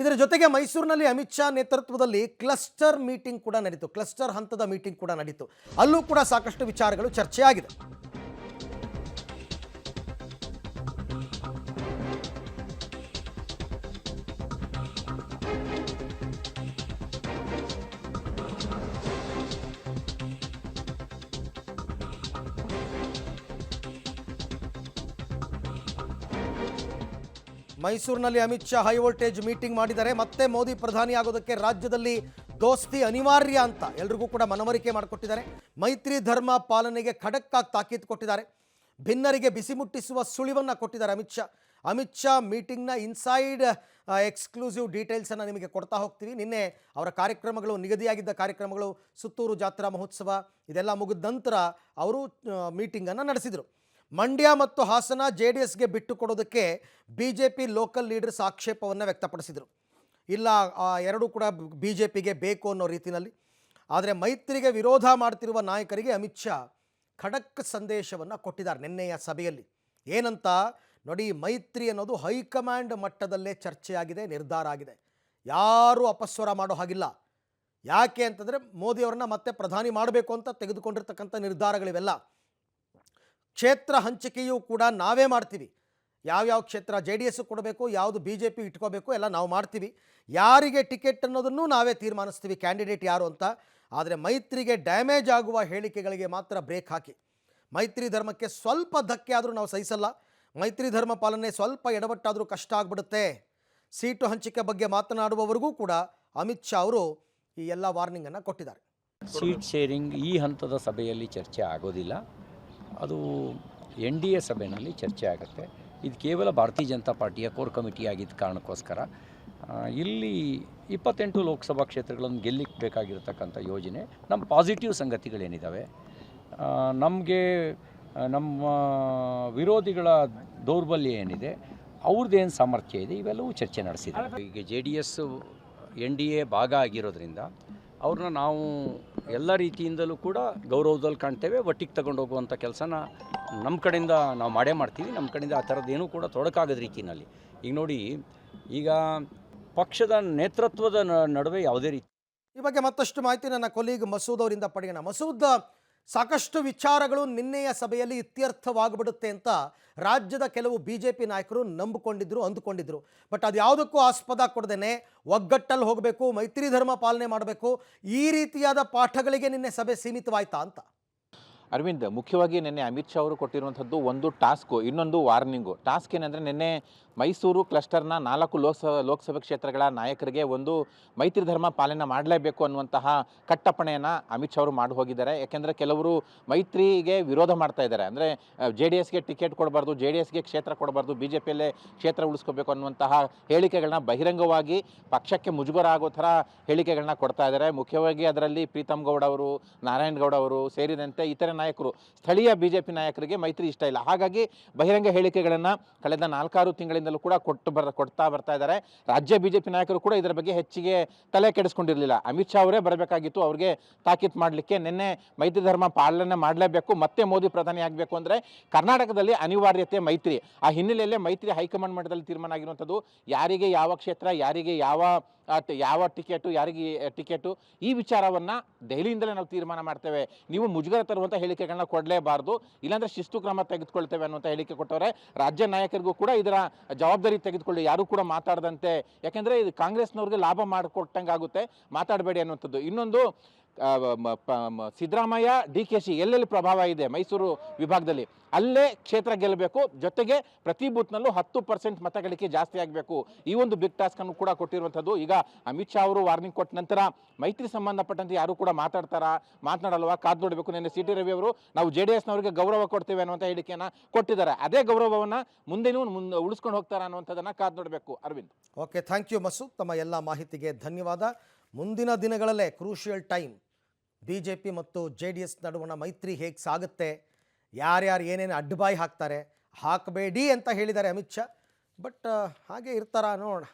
ಇದರ ಜೊತೆಗೆ ಮೈಸೂರಿನಲ್ಲಿ ಅಮಿತ್ ಶಾ ನೇತೃತ್ವದಲ್ಲಿ ಕ್ಲಸ್ಟರ್ ಮೀಟಿಂಗ್ ಕೂಡ ನಡೀತು. ಕ್ಲಸ್ಟರ್ ಹಂತದ ಮೀಟಿಂಗ್ ಕೂಡ ನಡೀತು. ಅಲ್ಲೂ ಕೂಡ ಸಾಕಷ್ಟು ವಿಚಾರಗಳು ಚರ್ಚೆಯಾಗಿದೆ. ಮೈಸೂರಿನಲ್ಲಿ Amit Shah high voltage meeting ಮಾಡಿದ್ದಾರೆ. ಮತ್ತೆ ಮೋದಿ ಪ್ರಧಾನಿ ಆಗೋದಕ್ಕೆ ರಾಜ್ಯದಲ್ಲಿ ದೋಸ್ತಿ ಅನಿವಾರ್ಯ ಅಂತ ಎಲ್ರಿಗೂ ಕೂಡ ಮನವರಿಕೆ ಮಾಡಿಕೊಟ್ಟಿದ್ದಾರೆ. ಮೈತ್ರಿ ಧರ್ಮ ಪಾಲನೆಗೆ ಖಡಕ್ಕಾಗಿ ತಾಕೀತು ಕೊಟ್ಟಿದ್ದಾರೆ. ಭಿನ್ನರಿಗೆ ಬಿಸಿ ಮುಟ್ಟಿಸುವ ಸುಳಿವನ್ನು ಕೊಟ್ಟಿದ್ದಾರೆ ಅಮಿತ್ ಶಾ ಮೀಟಿಂಗ್ನ ಇನ್ಸೈಡ್ ಎಕ್ಸ್ಕ್ಲೂಸಿವ್ ಡೀಟೇಲ್ಸನ್ನು ನಿಮಗೆ ಕೊಡ್ತಾ ಹೋಗ್ತೀವಿ. ನಿನ್ನೆ ಅವರ ಕಾರ್ಯಕ್ರಮಗಳು, ನಿಗದಿಯಾಗಿದ್ದ ಕಾರ್ಯಕ್ರಮಗಳು, ಸುತ್ತೂರು ಜಾತ್ರಾ ಮಹೋತ್ಸವ ಇದೆಲ್ಲ ಮುಗಿದ ನಂತರ ಅವರು ಮೀಟಿಂಗನ್ನು ನಡೆಸಿದರು. ಮಂಡ್ಯ ಮತ್ತು ಹಾಸನ JDSಗೆ ಬಿಟ್ಟು ಕೊಡೋದಕ್ಕೆ BJP ಲೋಕಲ್ ಲೀಡರ್ಸ್ ಆಕ್ಷೇಪವನ್ನು ವ್ಯಕ್ತಪಡಿಸಿದರು. ಇಲ್ಲ, ಎರಡೂ ಕೂಡ BJPಗೆ ಬೇಕು ಅನ್ನೋ ರೀತಿಯಲ್ಲಿ. ಆದರೆ ಮೈತ್ರಿಗೆ ವಿರೋಧ ಮಾಡ್ತಿರುವ ನಾಯಕರಿಗೆ ಅಮಿತ್ ಶಾ ಖಡಕ್ ಸಂದೇಶವನ್ನು ಕೊಟ್ಟಿದ್ದಾರೆ ನಿನ್ನೆಯ ಸಭೆಯಲ್ಲಿ. ಏನಂತ ನೋಡಿ, ಮೈತ್ರಿ ಅನ್ನೋದು ಹೈಕಮಾಂಡ್ ಮಟ್ಟದಲ್ಲೇ ಚರ್ಚೆಯಾಗಿದೆ, ನಿರ್ಧಾರ ಆಗಿದೆ. ಯಾರೂ ಅಪಸ್ವರ ಮಾಡೋ ಹಾಗಿಲ್ಲ. ಯಾಕೆ ಅಂತಂದರೆ ಮೋದಿಯವರನ್ನ ಮತ್ತೆ ಪ್ರಧಾನಿ ಮಾಡಬೇಕು ಅಂತ ತೆಗೆದುಕೊಂಡಿರ್ತಕ್ಕಂಥ ನಿರ್ಧಾರಗಳಿವೆಲ್ಲ. ಕ್ಷೇತ್ರ ಹಂಚಿಕೆಯೂ ಕೂಡ ನಾವೇ ಮಾಡ್ತೀವಿ. ಯಾವ್ಯಾವ ಕ್ಷೇತ್ರ JDS ಕೊಡಬೇಕು, ಯಾವುದು BJP ಇಟ್ಕೋಬೇಕು ಎಲ್ಲ ನಾವು ಮಾಡ್ತೀವಿ. ಯಾರಿಗೆ ಟಿಕೆಟ್ ಅನ್ನೋದನ್ನು ನಾವೇ ತೀರ್ಮಾನಿಸ್ತೀವಿ, ಕ್ಯಾಂಡಿಡೇಟ್ ಯಾರು ಅಂತ. ಆದರೆ ಮೈತ್ರಿಗೆ ಡ್ಯಾಮೇಜ್ ಆಗುವ ಹೇಳಿಕೆಗಳಿಗೆ ಮಾತ್ರ ಬ್ರೇಕ್ ಹಾಕಿ. ಮೈತ್ರಿ ಧರ್ಮಕ್ಕೆ ಸ್ವಲ್ಪ ಧಕ್ಕೆ ಆದರೂ ನಾವು ಸಹಿಸಲ್ಲ. ಮೈತ್ರಿ ಧರ್ಮ ಪಾಲನೆ ಸ್ವಲ್ಪ ಎಡವಟ್ಟಾದರೂ ಕಷ್ಟ ಆಗಿಬಿಡುತ್ತೆ. ಸೀಟು ಹಂಚಿಕೆ ಬಗ್ಗೆ ಮಾತನಾಡುವವರೆಗೂ ಕೂಡ ಅಮಿತ್ ಶಾ ಅವರು ಈ ಎಲ್ಲ ವಾರ್ನಿಂಗನ್ನು ಕೊಟ್ಟಿದ್ದಾರೆ. ಸೀಟ್ ಶೇರಿಂಗ್ ಈ ಹಂತದ ಸಭೆಯಲ್ಲಿ ಚರ್ಚೆ ಆಗೋದಿಲ್ಲ. ಅದು NDA ಸಭೆಯಲ್ಲಿ ಚರ್ಚೆ ಆಗುತ್ತೆ. ಇದು ಕೇವಲ ಭಾರತೀಯ ಜನತಾ ಪಾರ್ಟಿಯ ಕೋರ್ ಕಮಿಟಿ ಆಗಿದ್ದ ಕಾರಣಕ್ಕೋಸ್ಕರ ಇಲ್ಲಿ 28 ಲೋಕಸಭಾ ಕ್ಷೇತ್ರಗಳನ್ನು ಗೆಲ್ಲಿಕ್ಕೆ ಬೇಕಾಗಿರತಕ್ಕಂಥ ಯೋಜನೆ, ನಮ್ಮ ಪಾಸಿಟಿವ್ ಸಂಗತಿಗಳೇನಿದ್ದಾವೆ, ನಮಗೆ ನಮ್ಮ ವಿರೋಧಿಗಳ ದೌರ್ಬಲ್ಯ ಏನಿದೆ, ಅವ್ರದ್ದೇನು ಸಾಮರ್ಥ್ಯ ಇದೆ, ಇವೆಲ್ಲವೂ ಚರ್ಚೆ ನಡೆಸಿದೆ. ಈಗ JDS NDA ಭಾಗ ಆಗಿರೋದ್ರಿಂದ ಅವ್ರನ್ನ ನಾವು ಎಲ್ಲ ರೀತಿಯಿಂದಲೂ ಕೂಡ ಗೌರವದಲ್ಲಿ ಕಾಣ್ತೇವೆ. ಒಟ್ಟಿಗೆ ತಗೊಂಡು ಹೋಗುವಂಥ ಕೆಲಸನ ನಮ್ಮ ಕಡೆಯಿಂದ ನಾವು ಮಾಡೇ ಮಾಡ್ತೀವಿ. ನಮ್ಮ ಕಡೆಯಿಂದ ಆ ಥರದ್ದೇನೂ ಕೂಡ ತೊಡಕಾಗದ ರೀತಿಯಲ್ಲಿ. ಈಗ ನೋಡಿ, ಈಗ ಪಕ್ಷದ ನೇತೃತ್ವದ ನಡುವೆ ಯಾವುದೇ ರೀತಿ ಈ ಬಗ್ಗೆ ಮತ್ತಷ್ಟು ಮಾಹಿತಿ ನನ್ನ ಕೊಲೀಗ್ ಮಸೂದ್ ಅವರಿಂದ ಪಡೆಯೋಣ. ಮಸೂದ್, ಸಾಕಷ್ಟು ವಿಚಾರಗಳು ನಿನ್ನೆಯ ಸಭೆಯಲ್ಲಿ ಇತ್ಯರ್ಥವಾಗ್ಬಿಡುತ್ತೆ ಅಂತ ರಾಜ್ಯದ ಕೆಲವು BJP ನಾಯಕರು ನಂಬಿಕೊಂಡಿದ್ರು, ಅಂದುಕೊಂಡಿದ್ರು. ಬಟ್ ಅದು ಯಾವುದಕ್ಕೂ ಆಸ್ಪದ ಕೊಡದೇನೆ ಒಗ್ಗಟ್ಟಲ್ಲಿ ಹೋಗಬೇಕು, ಮೈತ್ರಿ ಧರ್ಮ ಪಾಲನೆ ಮಾಡಬೇಕು, ಈ ರೀತಿಯಾದ ಪಾಠಗಳಿಗೆ ನಿನ್ನೆ ಸಭೆ ಸೀಮಿತವಾಯ್ತಾ ಅಂತ? ಅರವಿಂದ್, ಮುಖ್ಯವಾಗಿ ನಿನ್ನೆ ಅಮಿತ್ ಶಾ ಅವರು ಕೊಟ್ಟಿರುವಂಥದ್ದು ಒಂದು ಟಾಸ್ಕು, ಇನ್ನೊಂದು ವಾರ್ನಿಂಗು. ಟಾಸ್ಕ್ ಏನಂದರೆ, ನಿನ್ನೆ ಮೈಸೂರು ಕ್ಲಸ್ಟರ್ನ 4 ಲೋಕಸಭೆ ಕ್ಷೇತ್ರಗಳ ನಾಯಕರಿಗೆ ಒಂದು ಮೈತ್ರಿ ಧರ್ಮ ಪಾಲನೆ ಮಾಡಲೇಬೇಕು ಅನ್ನುವಂತಹ ಕಟ್ಟಪ್ಪಣೆಯನ್ನು ಅಮಿತ್ ಶಾ ಅವರು ಮಾಡಿ ಹೋಗಿದ್ದಾರೆ. ಯಾಕೆಂದರೆ ಕೆಲವರು ಮೈತ್ರಿಗೆ ವಿರೋಧ ಮಾಡ್ತಾ ಇದ್ದಾರೆ. ಅಂದರೆ JDSಗೆ ಟಿಕೆಟ್ ಕೊಡಬಾರ್ದು, JDSಗೆ ಕ್ಷೇತ್ರ ಕೊಡಬಾರ್ದು, BJPಯಲ್ಲೇ ಕ್ಷೇತ್ರ ಉಳಿಸ್ಕೋಬೇಕು ಅನ್ನುವಂತಹ ಹೇಳಿಕೆಗಳನ್ನ ಬಹಿರಂಗವಾಗಿ ಪಕ್ಷಕ್ಕೆ ಮುಜುಗರ ಆಗೋ ಥರ ಹೇಳಿಕೆಗಳನ್ನ ಕೊಡ್ತಾ ಇದ್ದಾರೆ. ಮುಖ್ಯವಾಗಿ ಅದರಲ್ಲಿ ಪ್ರೀತಮ್ ಗೌಡ ಅವರು, ನಾರಾಯಣ್ ಗೌಡ ಅವರು ಸೇರಿದಂತೆ ಇತರೆ ನಾಯಕರು, ಸ್ಥಳೀಯ BJP ನಾಯಕರಿಗೆ ಮೈತ್ರಿ ಇಷ್ಟ ಇಲ್ಲ. ಹಾಗಾಗಿ ಬಹಿರಂಗ ಹೇಳಿಕೆಗಳನ್ನು ಕಳೆದ 4-6 ತಿಂಗಳಿಂದಲೂ ಕೂಡ ಕೊಡ್ತಾ ಬರ್ತಾ ಇದ್ದಾರೆ. ರಾಜ್ಯ BJP ನಾಯಕರು ಕೂಡ ಇದರ ಬಗ್ಗೆ ಹೆಚ್ಚಿಗೆ ತಲೆ ಕೆಡಿಸ್ಕೊಂಡಿರಲಿಲ್ಲ. ಅಮಿತ್ ಶಾ ಅವರೇ ಬರಬೇಕಾಗಿತ್ತು ಅವ್ರಿಗೆ ತಾಕೀತು ಮಾಡಲಿಕ್ಕೆ. ನಿನ್ನೆ ಮೈತ್ರಿ ಧರ್ಮ ಪಾಲನೆ ಮಾಡಲೇಬೇಕು, ಮತ್ತೆ ಮೋದಿ ಪ್ರಧಾನಿ ಆಗಬೇಕು ಅಂದರೆ ಕರ್ನಾಟಕದಲ್ಲಿ ಅನಿವಾರ್ಯತೆ ಮೈತ್ರಿ. ಆ ಹಿನ್ನೆಲೆಯಲ್ಲೇ ಮೈತ್ರಿ ಹೈಕಮಾಂಡ್ ಮಟ್ಟದಲ್ಲಿ ತೀರ್ಮಾನ ಆಗಿರುವಂಥದ್ದು, ಯಾರಿಗೆ ಯಾವ ಕ್ಷೇತ್ರ, ಯಾರಿಗೆ ಯಾವ ಟಿಕೆಟು, ಯಾರಿಗೆ ಟಿಕೆಟು, ಈ ವಿಚಾರವನ್ನು ದೆಹಲಿಯಿಂದಲೇ ನಾವು ತೀರ್ಮಾನ ಮಾಡ್ತೇವೆ. ನೀವು ಮುಜುಗರ ತರುವಂಥ ಹೇಳಿಕೆಗಳನ್ನ ಕೊಡಲೇಬಾರ್ದು, ಇಲ್ಲಾಂದರೆ ಶಿಸ್ತು ಕ್ರಮ ತೆಗೆದುಕೊಳ್ತೇವೆ ಅನ್ನುವಂಥ ಹೇಳಿಕೆ ಕೊಟ್ಟವರೆ. ರಾಜ್ಯ ನಾಯಕರಿಗೂ ಕೂಡ ಇದರ ಜವಾಬ್ದಾರಿ ತೆಗೆದುಕೊಳ್ಳಿ, ಯಾರೂ ಕೂಡ ಮಾತಾಡದಂತೆ. ಯಾಕೆಂದರೆ ಇದು ಕಾಂಗ್ರೆಸ್ನವ್ರಿಗೆ ಲಾಭ ಮಾಡಿಕೊಟ್ಟಂಗಾಗುತ್ತೆ, ಮಾತಾಡಬೇಡಿ ಅನ್ನುವಂಥದ್ದು. ಇನ್ನೊಂದು, ಸಿದ್ದರಾಮಯ್ಯ DKC ಎಲ್ಲೆಲ್ಲಿ ಪ್ರಭಾವ ಇದೆ ಮೈಸೂರು ವಿಭಾಗದಲ್ಲಿ ಅಲ್ಲೇ ಕ್ಷೇತ್ರ ಗೆಲ್ಲಬೇಕು. ಜೊತೆಗೆ ಪ್ರತಿ ಬೂತ್ನಲ್ಲೂ 10% ಮತಗಳಿಕೆ ಜಾಸ್ತಿ ಆಗಬೇಕು. ಈ ಒಂದು ಬಿಗ್ ಟಾಸ್ಕ್ ಅನ್ನು ಕೂಡ ಕೊಟ್ಟಿರುವಂಥದ್ದು. ಈಗ ಅಮಿತ್ ಶಾ ಅವರು ವಾರ್ನಿಂಗ್ ಕೊಟ್ಟ ನಂತರ ಮೈತ್ರಿ ಸಂಬಂಧಪಟ್ಟಂತೆ ಯಾರು ಕೂಡ ಮಾತನಾಡಲ್ವಾ, ಕಾದು ನೋಡಬೇಕು. ನಿನ್ನೆ CT ರವಿ ಅವರು ನಾವು JDSನವರಿಗೆ ಗೌರವ ಕೊಡ್ತೇವೆ ಅನ್ನುವಂಥ ಹೇಳಿಕೆಯನ್ನು ಕೊಟ್ಟಿದ್ದಾರೆ. ಅದೇ ಗೌರವವನ್ನು ಮುಂದೆ ಉಳಿಸ್ಕೊಂಡು ಹೋಗ್ತಾರೆ ಅನ್ನುವಂಥದ್ದನ್ನು ಕಾದು ನೋಡಬೇಕು. Arvind, okay, thank you Masood. ತಮ್ಮ ಎಲ್ಲ ಮಾಹಿತಿಗೆ ಧನ್ಯವಾದ. ಮುಂದಿನ ದಿನಗಳಲ್ಲೇ ಕ್ರೂಷಿಯಲ್ ಟೈಮ್. BJP ಮತ್ತು JDS ನಡುವಣ ಮೈತ್ರಿ ಹೇಗೆ ಸಾಗುತ್ತೆ, ಯಾರ್ಯಾರು ಏನೇನು ಅಡ್ಡಬಾಯಿ ಹಾಕ್ತಾರೆ, ಹಾಕಬೇಡಿ ಅಂತ ಹೇಳಿದ್ದಾರೆ ಅಮಿತ್ ಶಾ. ಬಟ್ ಹಾಗೆ ಇರ್ತಾರಾ ನೋಡೋಣ.